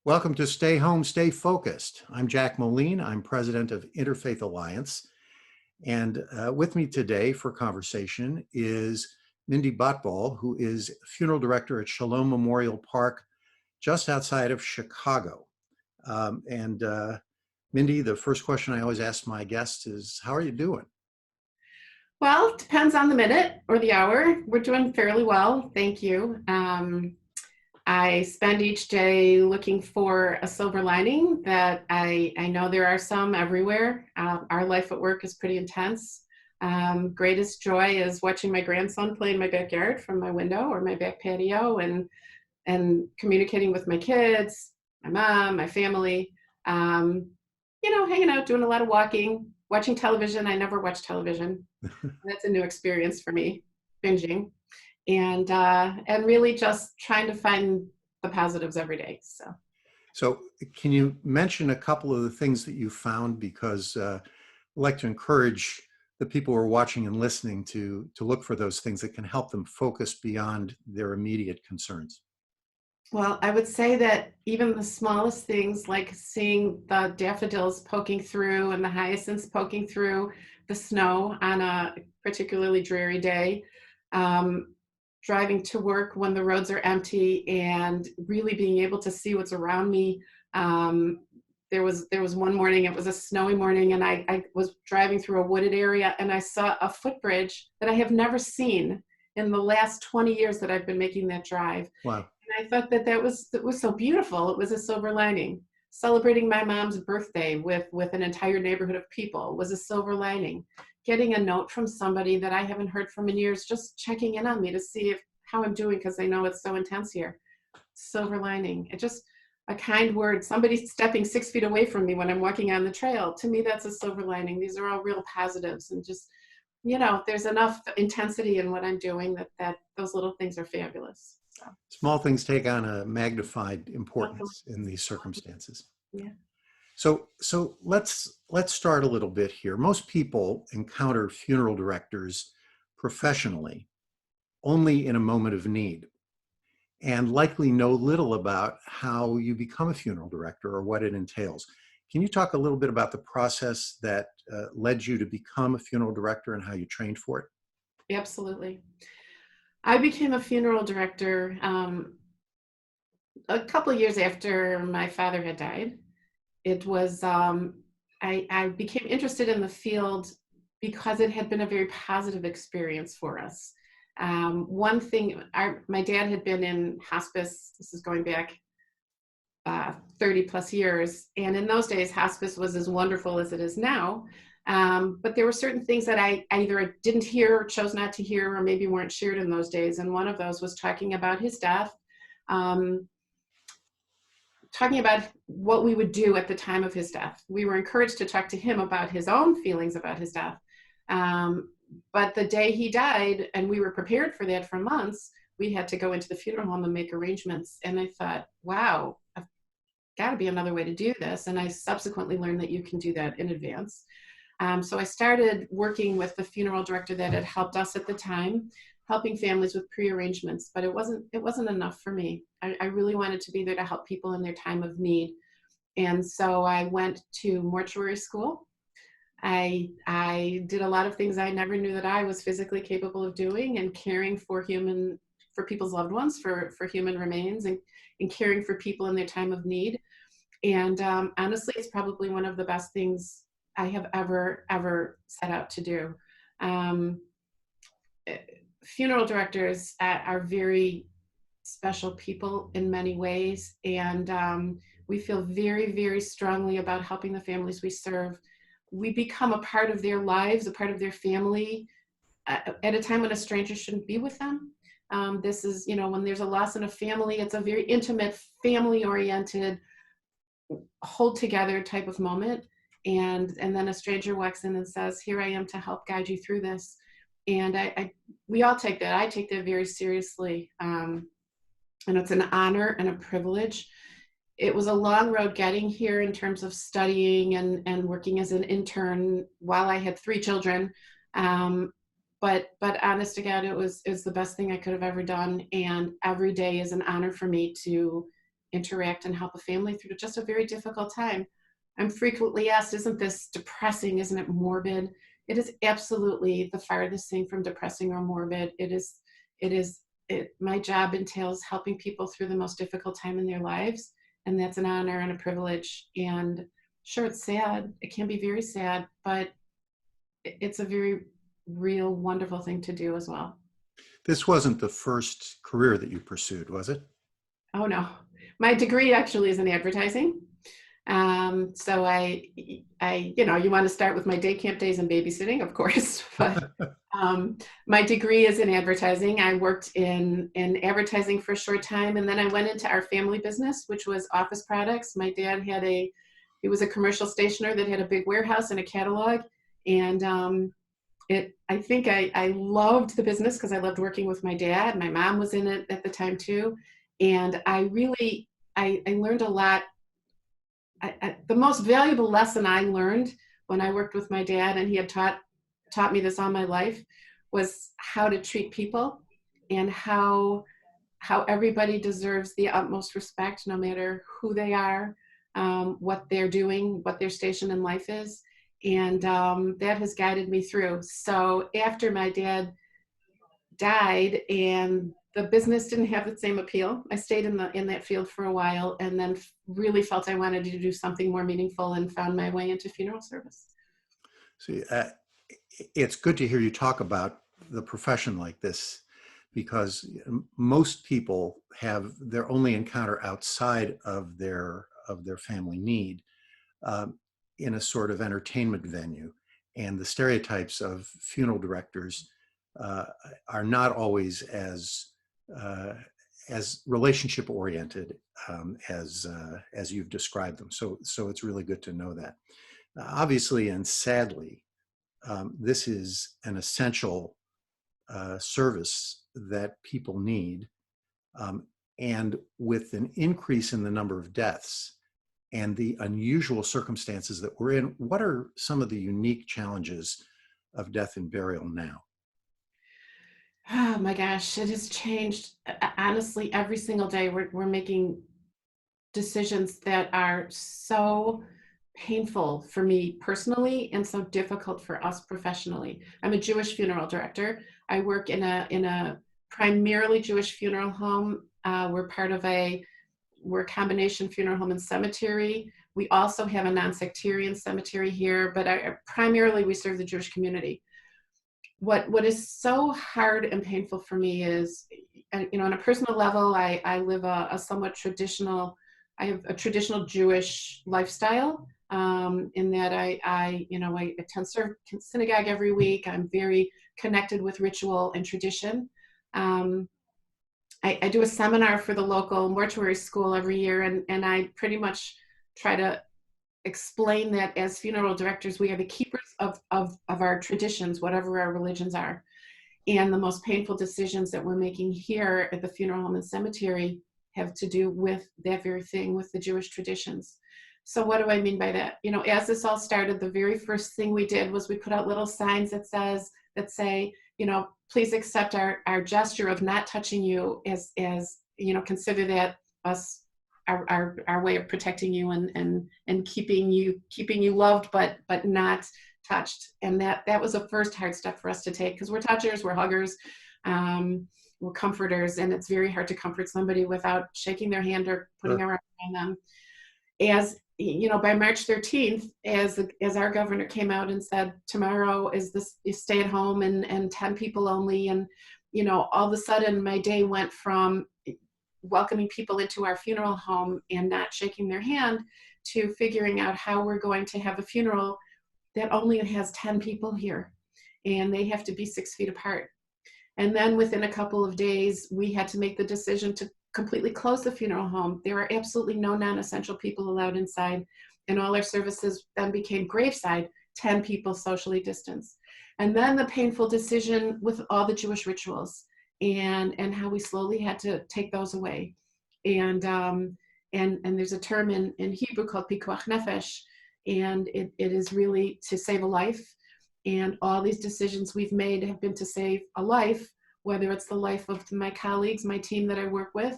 Welcome to Stay Home, Stay Focused. I'm Jack Moline. I'm president of Interfaith Alliance. And with me today for conversation is Mindy Botbol, who is funeral director at Shalom Memorial Park, just outside of Chicago. Mindy, the first question I always ask my guests is, how are you doing? Well, it depends on the minute or the hour. We're doing fairly well, thank you. I spend each day looking for a silver lining that I know there are some everywhere. Our life at work is pretty intense. Greatest joy is watching my grandson play in my backyard from my window or my back patio and communicating with my kids, my mom, my family. Hanging out, doing a lot of walking, watching television. I never watch television. That's a new experience for me, binging, and really just trying to find the positives every day. So can you mention a couple of the things that you found? Because I'd like to encourage the people who are watching and listening to look for those things that can help them focus beyond their immediate concerns. Well, I would say that even the smallest things like seeing the daffodils poking through and the hyacinths poking through the snow on a particularly dreary day, driving to work when the roads are empty and really being able to see what's around me. There was one morning, it was a snowy morning, and I was driving through a wooded area and I saw a footbridge that I have never seen in the last 20 years that I've been making that drive. Wow. And I thought that was so beautiful. It was a silver lining. Celebrating my mom's birthday with an entire neighborhood of people was a silver lining. Getting a note from somebody that I haven't heard from in years, just checking in on me to see how I'm doing because they know it's so intense here. Silver lining. It just a kind word. Somebody stepping 6 feet away from me when I'm walking on the trail. To me, that's a silver lining. These are all real positives, and just there's enough intensity in what I'm doing that those little things are fabulous. So. Small things take on a magnified importance in these circumstances. Yeah. So let's start a little bit here. Most people encounter funeral directors professionally only in a moment of need, and likely know little about how you become a funeral director or what it entails. Can you talk a little bit about the process that led you to become a funeral director and how you trained for it? Absolutely. I became a funeral director a couple of years after my father had died. It was, I became interested in the field because it had been a very positive experience for us. One thing, my dad had been in hospice, this is going back 30 plus years. And in those days, hospice was as wonderful as it is now. But there were certain things that I either didn't hear or chose not to hear, or maybe weren't shared in those days. And one of those was talking about his death, talking about what we would do at the time of his death. We were encouraged to talk to him about his own feelings about his death. But the day he died, and we were prepared for that for months, we had to go into the funeral home and make arrangements. And I thought, wow, I've got to be another way to do this. And I subsequently learned that you can do that in advance. So I started working with the funeral director that had helped us at the time, helping families with pre-arrangements, but it wasn't enough for me. I really wanted to be there to help people in their time of need. And so I went to mortuary school. I did a lot of things I never knew that I was physically capable of doing, and caring for people's loved ones, for human remains, and caring for people in their time of need. And honestly, it's probably one of the best things I have ever set out to do. Funeral directors are very special people in many ways, and we feel very, very strongly about helping the families we serve. We become a part of their lives, a part of their family, at a time when a stranger shouldn't be with them. This is, when there's a loss in a family, it's a very intimate, family-oriented, hold together type of moment. And then a stranger walks in and says, here I am to help guide you through this. And we all take that. I take that very seriously. And it's an honor and a privilege. It was a long road getting here in terms of studying and working as an intern while I had 3 children. But honest to God, it was the best thing I could have ever done. And every day is an honor for me to interact and help a family through just a very difficult time. I'm frequently asked, isn't this depressing? Isn't it morbid? It is absolutely the farthest thing from depressing or morbid. My job entails helping people through the most difficult time in their lives, and that's an honor and a privilege. And sure, it's sad. It can be very sad, but it's a very real, wonderful thing to do as well. This wasn't the first career that you pursued, was it? Oh no, my degree actually is in advertising. So you want to start with my day camp days and babysitting, of course, but my degree is in advertising. I worked in advertising for a short time, and then I went into our family business, which was office products. My dad he was a commercial stationer that had a big warehouse and a catalog, and I think I loved the business because I loved working with my dad. My mom was in it at the time too, and I learned a lot. The most valuable lesson I learned when I worked with my dad, and he had taught me this all my life, was how to treat people and how everybody deserves the utmost respect, no matter who they are, what they're doing, what their station in life is. And that has guided me through. So after my dad died and the business didn't have the same appeal, I stayed in that field for a while, and then really felt I wanted to do something more meaningful and found my way into funeral service. See, it's good to hear you talk about the profession like this, because most people have their only encounter outside of their family need in a sort of entertainment venue, and the stereotypes of funeral directors are not always as relationship oriented as you've described them. So it's really good to know that. Obviously and sadly, this is an essential service that people need. And with an increase in the number of deaths and the unusual circumstances that we're in, what are some of the unique challenges of death and burial now? Oh my gosh, it has changed. Honestly, every single day we're making decisions that are so painful for me personally and so difficult for us professionally. I'm a Jewish funeral director. I work in a primarily Jewish funeral home. We're a combination funeral home and cemetery. We also have a non-sectarian cemetery here, but primarily we serve the Jewish community. What is so hard and painful for me is, on a personal level, I live a somewhat traditional, I have a traditional Jewish lifestyle, in that I attend synagogue every week. I'm very connected with ritual and tradition. I do a seminar for the local mortuary school every year, and I pretty much try to explain that as funeral directors, we are the keepers of our traditions, whatever our religions are. And the most painful decisions that we're making here at the funeral home and cemetery have to do with that very thing, with the Jewish traditions. So what do I mean by that? As this all started, the very first thing we did was we put out little signs that say, please accept our gesture of not touching you as consider that us our way of protecting you and keeping you loved but not touched. And that was the first hard step for us to take, because we're touchers, we're huggers, we're comforters, and it's very hard to comfort somebody without shaking their hand or putting our arm on them. As by March 13th, as our governor came out and said, tomorrow is stay at home and 10 people only, and all of a sudden my day went from welcoming people into our funeral home and not shaking their hand to figuring out how we're going to have a funeral that only has 10 people here, and they have to be 6 feet apart. And then within a couple of days, we had to make the decision to completely close the funeral home. There are absolutely no non-essential people allowed inside, and all our services then became graveside, 10 people socially distanced. And then the painful decision with all the Jewish rituals and how we slowly had to take those away. And there's a term in Hebrew called pikuach nefesh, and it is really to save a life. And all these decisions we've made have been to save a life, whether it's the life of my colleagues, my team that I work with,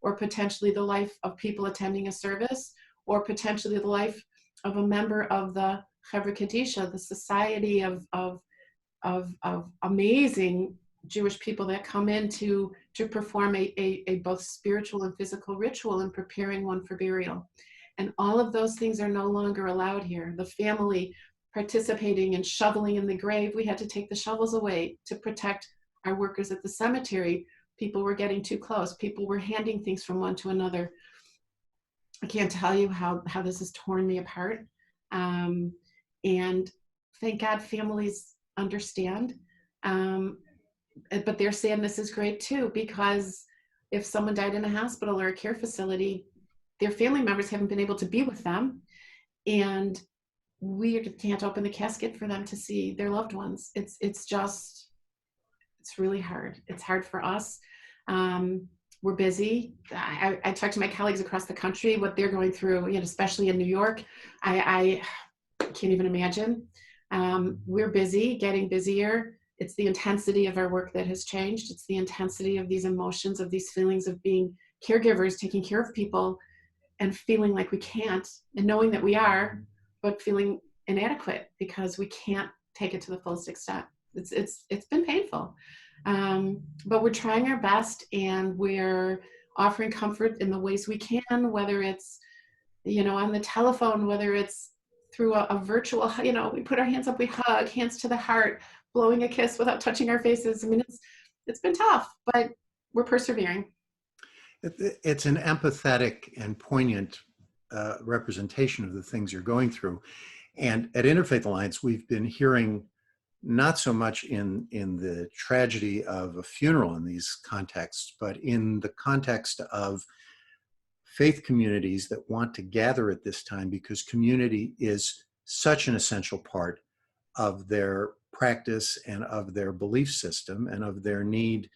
or potentially the life of people attending a service, or potentially the life of a member of the Chevra Kadisha, the society of amazing Jewish people that come in to perform a both spiritual and physical ritual and preparing one for burial. And all of those things are no longer allowed here. The family participating in shoveling in the grave, we had to take the shovels away to protect our workers at the cemetery. People were getting too close. People were handing things from one to another. I can't tell you how this has torn me apart. And thank God families understand. But their sadness is great too, because if someone died in a hospital or a care facility, their family members haven't been able to be with them. And we can't open the casket for them to see their loved ones. It's really hard. It's hard for us. We're busy. I talk to my colleagues across the country, what they're going through, especially in New York. I can't even imagine. We're busy, getting busier. It's the intensity of our work that has changed. It's the intensity of these emotions, of these feelings of being caregivers, taking care of people, and feeling like we can't, and knowing that we are, but feeling inadequate because we can't take it to the fullest extent. It's been painful, but we're trying our best, and we're offering comfort in the ways we can, whether it's on the telephone, whether it's through a virtual, we put our hands up, we hug, hands to the heart, blowing a kiss without touching our faces. I mean, it's been tough, but we're persevering. It's an empathetic and poignant representation of the things you're going through. And at Interfaith Alliance, we've been hearing not so much in the tragedy of a funeral in these contexts, but in the context of faith communities that want to gather at this time, because community is such an essential part of their practice and of their belief system and of their need,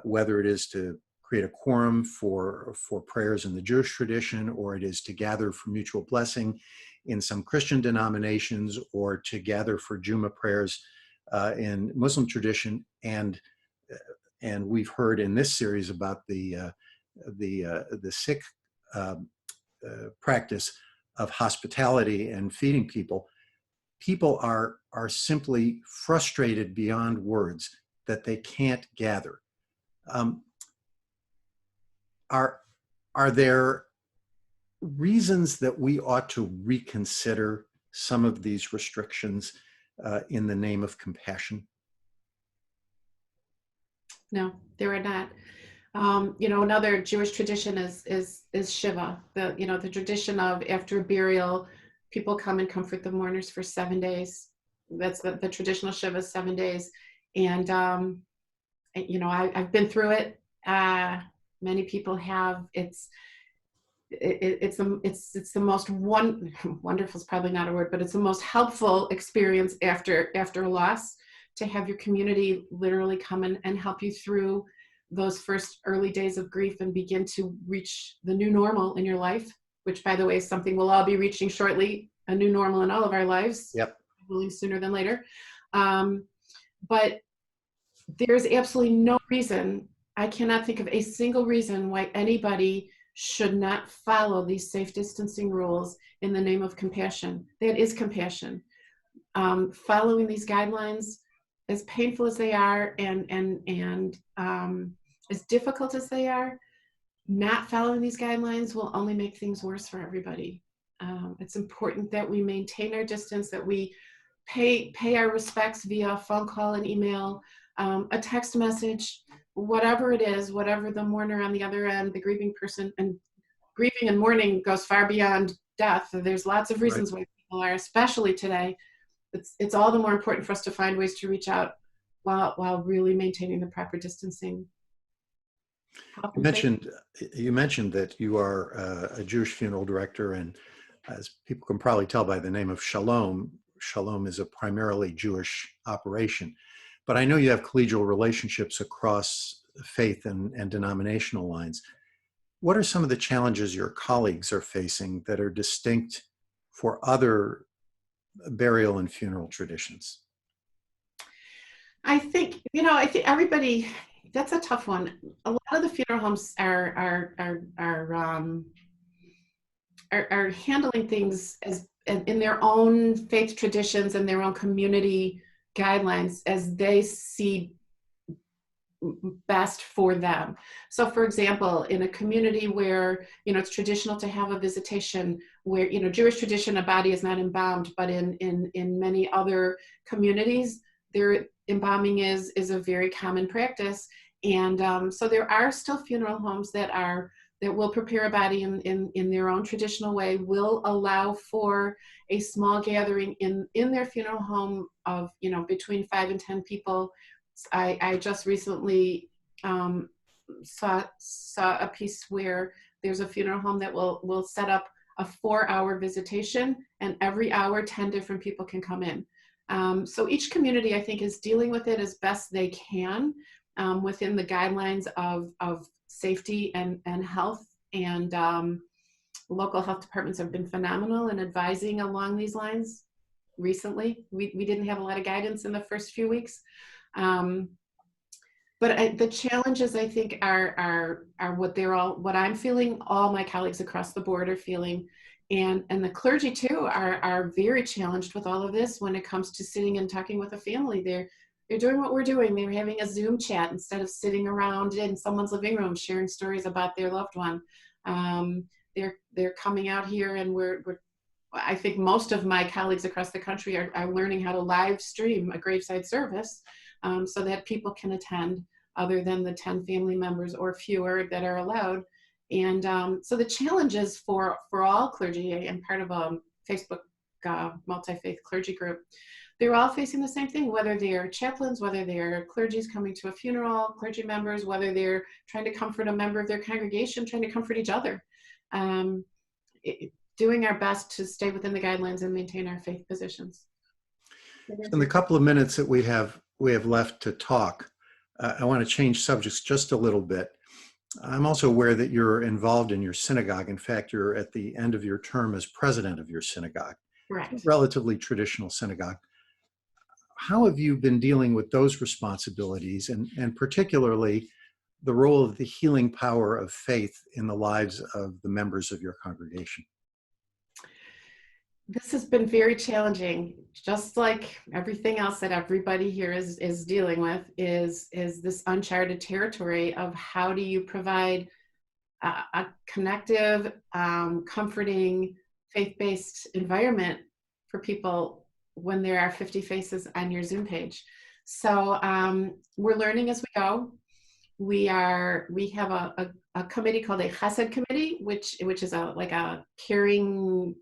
whether it is to create a quorum for prayers in the Jewish tradition, or it is to gather for mutual blessing in some Christian denominations, or to gather for Juma prayers in Muslim tradition. And we've heard in this series about the Sikh practice of hospitality and feeding people. People are simply frustrated beyond words that they can't gather. Are there reasons that we ought to reconsider some of these restrictions in the name of compassion? No, there are not. Another Jewish tradition is Shiva. The tradition of after a burial, people come and comfort the mourners for 7 days. That's the traditional Shiva, 7 days. And I've been through it. Many people have. It's the most wonderful is probably not a word, but it's the most helpful experience after a loss, to have your community literally come in and help you through those first early days of grief and begin to reach the new normal in your life, which, by the way, is something we'll all be reaching shortly, a new normal in all of our lives. Yep. Hopefully sooner than later. But there's absolutely no reason, I cannot think of a single reason why anybody should not follow these safe distancing rules in the name of compassion. That is compassion. Following these guidelines, as painful as they are and as difficult as they are, not following these guidelines will only make things worse for everybody. It's important that we maintain our distance, that we pay our respects via phone call and email, a text message, whatever it is, whatever the mourner on the other end, the grieving person, and grieving and mourning goes far beyond death. There's lots of reasons why people are, especially today. It's all the more important for us to find ways to reach out while really maintaining the proper distancing. You mentioned that you are a Jewish funeral director, and as people can probably tell by the name of Shalom is a primarily Jewish operation. But I know you have collegial relationships across faith and denominational lines. What are some of the challenges your colleagues are facing that are distinct for other burial and funeral traditions? I think everybody, that's a tough one. A lot of the funeral homes are handling things as in their own faith traditions and their own community guidelines as they see best for them. So for example, in a community where, it's traditional to have a visitation where, Jewish tradition, a body is not embalmed, but in many other communities, their embalming is a very common practice. And so there are still funeral homes that will prepare a body in their own traditional way, will allow for a small gathering in their funeral home of, between 5 and 10 people. I just recently saw a piece where there's a funeral home that will set up a 4-hour visitation, and every hour 10 different people can come in. So each community, I think, is dealing with it as best they can within the guidelines of safety and health. And local health departments have been phenomenal in advising along these lines recently. We didn't have a lot of guidance in the first few weeks. But the challenges, I think, are what I'm feeling, all my colleagues across the board are feeling, and the clergy too are very challenged with all of this when it comes to sitting and talking with a family. They're doing what we're doing. They're having a Zoom chat instead of sitting around in someone's living room sharing stories about their loved one. They're coming out here, and I think most of my colleagues across the country are learning how to live stream a graveside service so that people can attend, other than the 10 family members or fewer that are allowed. And so the challenges for all clergy, and part of a Facebook multi-faith clergy group, they're all facing the same thing, whether they're chaplains, whether they're clergies coming to a funeral, clergy members, whether they're trying to comfort a member of their congregation, trying to comfort each other. Doing our best to stay within the guidelines and maintain our faith positions. In the couple of minutes that we have left to talk, I want to change subjects just a little bit. I'm also aware that you're involved in your synagogue. In fact, you're at the end of your term as president of your synagogue. Right. Relatively traditional synagogue. How have you been dealing with those responsibilities, and particularly the role of the healing power of faith in the lives of the members of your congregation? This has been very challenging. Just like everything else that everybody here is dealing with is this uncharted territory of how do you provide a connective, comforting, faith-based environment for people when there are 50 faces on your Zoom page. So we're learning as we go. We have a committee called a Chesed committee, which is like a caring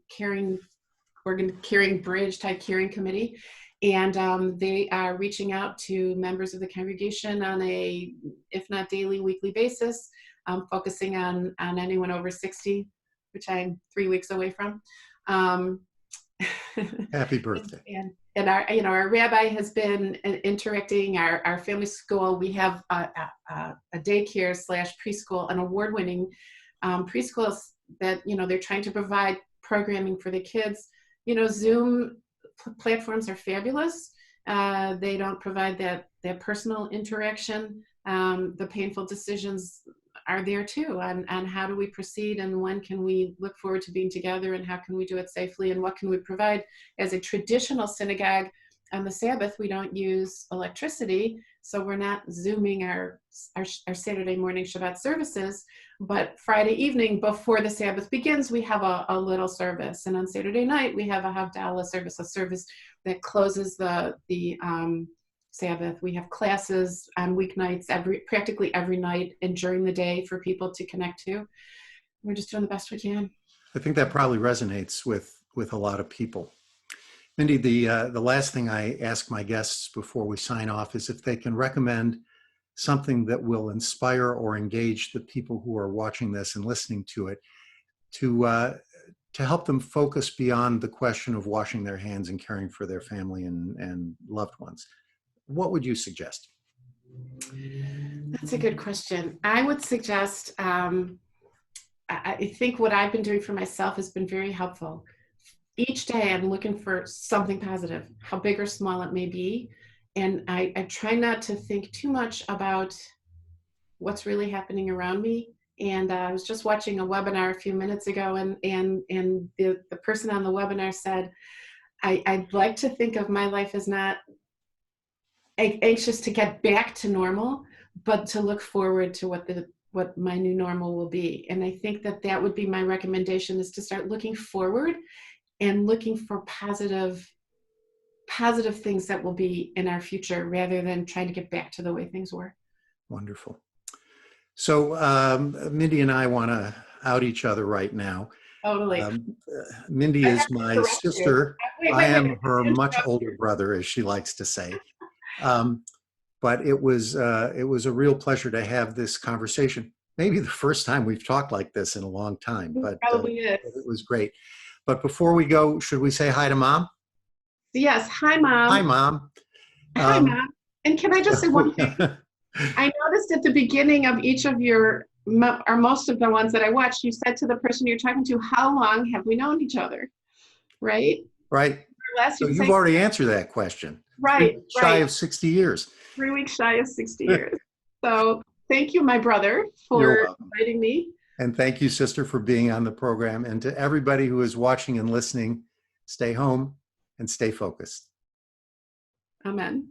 bridge type caring committee, and they are reaching out to members of the congregation on a, if not daily, weekly basis, focusing on anyone over 60, which I'm 3 weeks away from. Happy birthday. And our rabbi has been interacting. Our family school, we have a daycare / preschool, an award-winning preschool that they're trying to provide programming for the kids. Zoom platforms are fabulous. They don't provide that personal interaction. The painful decisions are there too, on how do we proceed, and when can we look forward to being together, and how can we do it safely, and what can we provide. As a traditional synagogue, on the Sabbath we don't use electricity, so we're not Zooming our Saturday morning Shabbat services, but Friday evening before the Sabbath begins we have a little service, and on Saturday night we have a Havdalah service, a service that closes the Sabbath. We have classes on weeknights practically every night and during the day for people to connect to. We're just doing the best we can. I think that probably resonates with a lot of people. Mindy, the last thing I ask my guests before we sign off is if they can recommend something that will inspire or engage the people who are watching this and listening to it to help them focus beyond the question of washing their hands and caring for their family and loved ones. What would you suggest? That's a good question. I would suggest, I think what I've been doing for myself has been very helpful. Each day I'm looking for something positive, how big or small it may be. And I try not to think too much about what's really happening around me. And I was just watching a webinar a few minutes ago, and the person on the webinar said, I'd like to think of my life as not anxious to get back to normal, but to look forward to what my new normal will be. And I think that would be my recommendation, is to start looking forward and looking for positive things that will be in our future, rather than trying to get back to the way things were. Wonderful. So Mindy and I want to out each other right now. Totally. Mindy I is have to my correct you. sister. Wait, I am I have her to much interrupt older you. brother, as she likes to say. But it was a real pleasure to have this conversation. Maybe the first time we've talked like this in a long time, It but probably is. it was great. But before we go, should we say hi to Mom? Yes. Hi, Mom. Hi, Mom. Hi, Mom. And can I just say one thing? I noticed at the beginning of each of your, or most of the ones that I watched, you said to the person you're talking to, how long have we known each other? Right? Right. Last So you'd you've say, already answered that question. right, Shy of 60 years. 3 weeks shy of 60 years. So thank you, my brother, You're for welcome. inviting me. And thank you, sister, for being on the program. And to everybody who is watching and listening, stay home and stay focused. Amen.